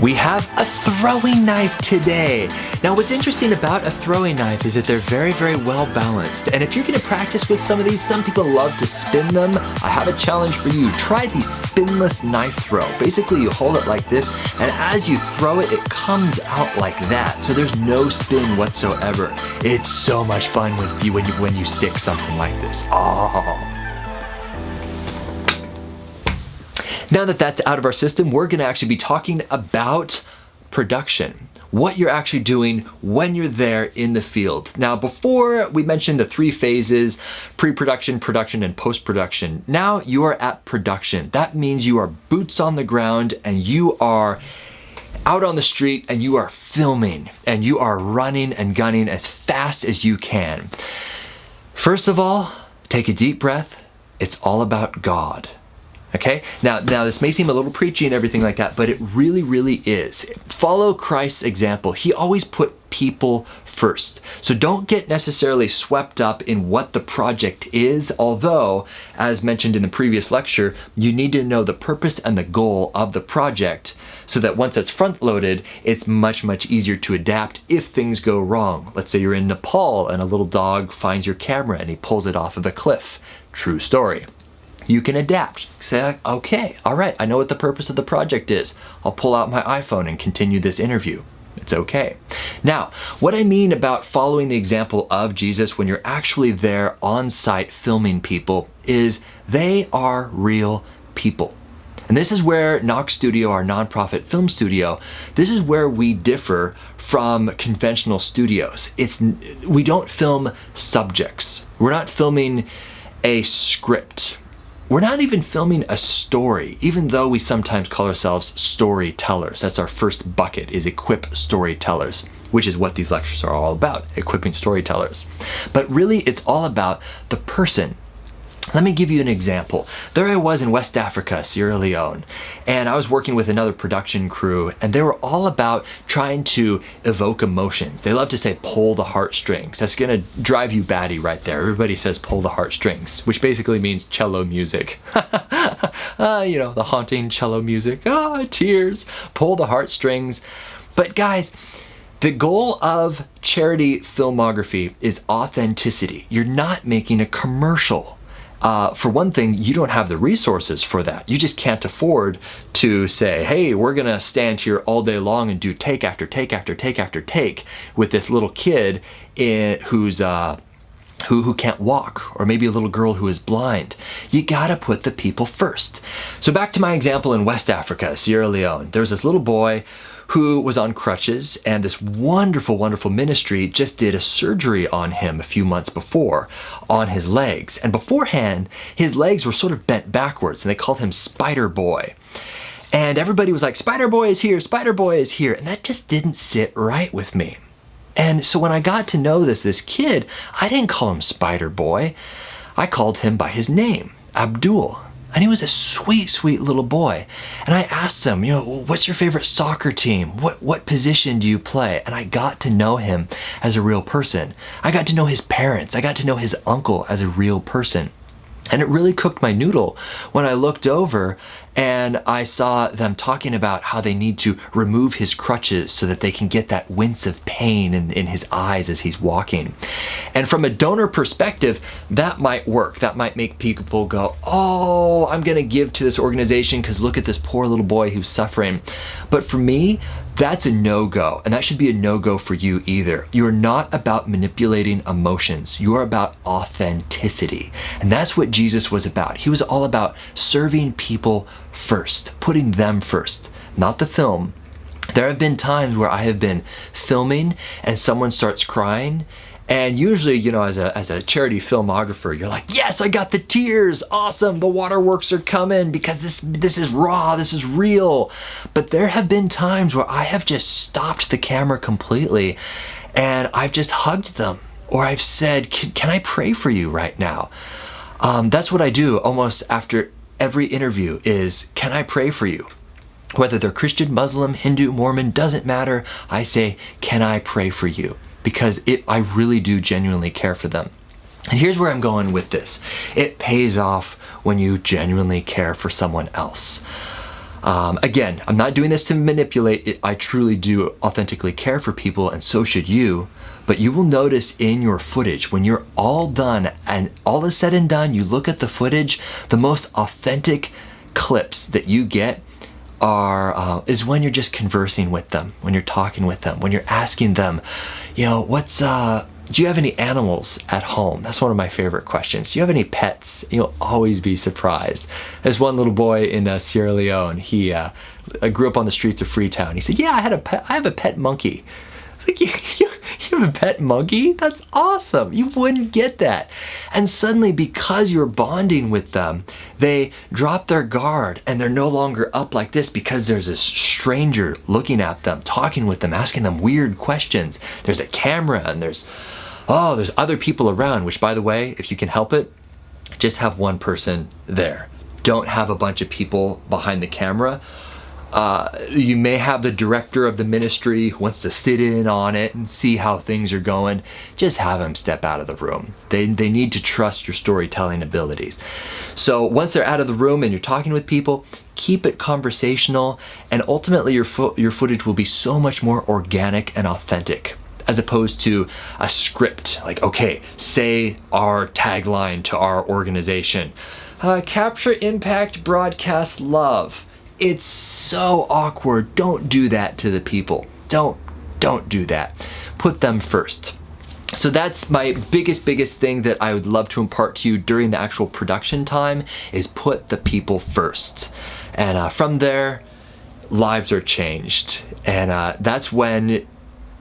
We have a throwing knife today. Now what's interesting about a throwing knife is that they're very, very well balanced. And if you're gonna practice with some of these, some people love to spin them. I have a challenge for you. Try the spinless knife throw. Basically you hold it like this, and as you throw it, it comes out like that. So there's no spin whatsoever. It's so much fun when you stick something like this. Oh. Now that that's out of our system, we're gonna actually be talking about production. What you're actually doing when you're there in the field. Now, before we mentioned the 3 phases, pre-production, production, and post-production. Now you are at production. That means you are boots on the ground and you are out on the street and you are filming and you are running and gunning as fast as you can. First of all, take a deep breath. It's all about God. Okay, now this may seem a little preachy and everything like that, but it really, really is. Follow Christ's example. He always put people first. So don't get necessarily swept up in what the project is, although, as mentioned in the previous lecture, you need to know the purpose and the goal of the project so that once it's front-loaded, it's much, much easier to adapt if things go wrong. Let's say you're in Nepal and a little dog finds your camera and he pulls it off of a cliff. True story. You can adapt. Say, okay, all right, I know what the purpose of the project is. I'll pull out my iPhone and continue this interview. It's okay. Now, what I mean about following the example of Jesus when you're actually there on site filming people is they are real people. And this is where Knok Studio, our nonprofit film studio, this is where we differ from conventional studios. We don't film subjects. We're not filming a script. We're not even filming a story, even though we sometimes call ourselves storytellers. That's our first bucket, is equip storytellers, which is what these lectures are all about, equipping storytellers. But really, it's all about the person. Let me give you an example. There I was in West Africa, Sierra Leone, and I was working with another production crew, and they were all about trying to evoke emotions. They love to say, pull the heartstrings. That's gonna drive you batty right there. Everybody says, pull the heartstrings, which basically means cello music. You know, the haunting cello music. Tears, pull the heartstrings. But guys, the goal of charity filmography is authenticity. You're not making a commercial. For one thing, you don't have the resources for that. You just can't afford to say, hey, we're gonna stand here all day long and do take after take after take after take with this little kid who can't walk, or maybe a little girl who is blind. You gotta put the people first. So back to my example in West Africa, Sierra Leone. There was this little boy who was on crutches, and this wonderful, wonderful ministry just did a surgery on him a few months before on his legs. And beforehand, his legs were sort of bent backwards, and they called him Spider Boy. And everybody was like, Spider Boy is here, Spider Boy is here. And that just didn't sit right with me. And so when I got to know this kid, I didn't call him Spider Boy. I called him by his name, Abdul. And he was a sweet, sweet little boy. And I asked him, you know, what's your favorite soccer team? What position do you play? And I got to know him as a real person. I got to know his parents. I got to know his uncle as a real person. And it really cooked my noodle when I looked over and I saw them talking about how they need to remove his crutches so that they can get that wince of pain in his eyes as he's walking. And from a donor perspective, that might work. That might make people go, oh, I'm gonna give to this organization because look at this poor little boy who's suffering. But for me, that's a no-go, and that should be a no-go for you either. You are not about manipulating emotions. You are about authenticity. And that's what Jesus was about. He was all about serving people first, putting them first, not the film. There have been times where I have been filming and someone starts crying, and usually, you know, as a charity filmographer, you're like, yes, I got the tears, awesome, the waterworks are coming because this is raw, this is real. But there have been times where I have just stopped the camera completely and I've just hugged them, or I've said, can I pray for you right now? That's what I do almost after every interview is, can I pray for you? Whether they're Christian, Muslim, Hindu, Mormon, doesn't matter. I say, can I pray for you? Because I really do genuinely care for them. And here's where I'm going with this. It pays off when you genuinely care for someone else. Again, I'm not doing this to manipulate it. I truly do authentically care for people, and so should you. But you will notice in your footage, when you're all done and all is said and done, you look at the footage, the most authentic clips that you get is when you're just conversing with them, when you're talking with them, when you're asking them, you know, do you have any animals at home? That's one of my favorite questions. Do you have any pets? You'll always be surprised. There's one little boy in Sierra Leone. He grew up on the streets of Freetown. He said, yeah, I have a pet monkey. Like, you have a pet monkey? That's awesome. You wouldn't get that. And suddenly, because you're bonding with them, they drop their guard and they're no longer up like this because there's a stranger looking at them, talking with them, asking them weird questions. There's a camera and there's other people around, which, by the way, if you can help it, just have one person there. Don't have a bunch of people behind the camera. You may have the director of the ministry who wants to sit in on it and see how things are going. Just have him step out of the room. They need to trust your storytelling abilities. So once they're out of the room and you're talking with people, keep it conversational, and ultimately your footage will be so much more organic and authentic, as opposed to a script. Like, okay, say our tagline to our organization. Capture impact, broadcast love. It's so awkward. Don't do that to the people. Don't do that. Put them first. So that's my biggest thing that I would love to impart to you during the actual production time, is put the people first. And from there, lives are changed. And that's when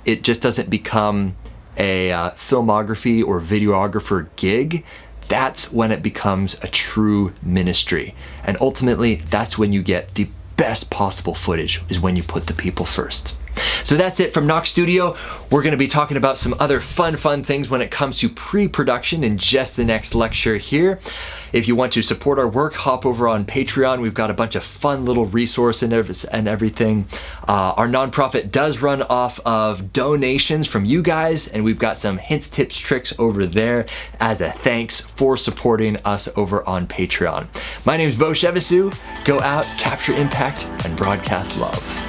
it just doesn't become a filmography or videographer gig. That's when it becomes a true ministry. And ultimately, that's when you get the best possible footage, is when you put the people first. So that's it from Knok Studio. We're going to be talking about some other fun things when it comes to pre-production in just the next lecture here. If you want to support our work, hop over on Patreon. We've got a bunch of fun little resources and everything. Our nonprofit does run off of donations from you guys, and we've got some hints, tips, tricks over there as a thanks for supporting us over on Patreon. My name is BEAU. Go out, capture impact, and broadcast love.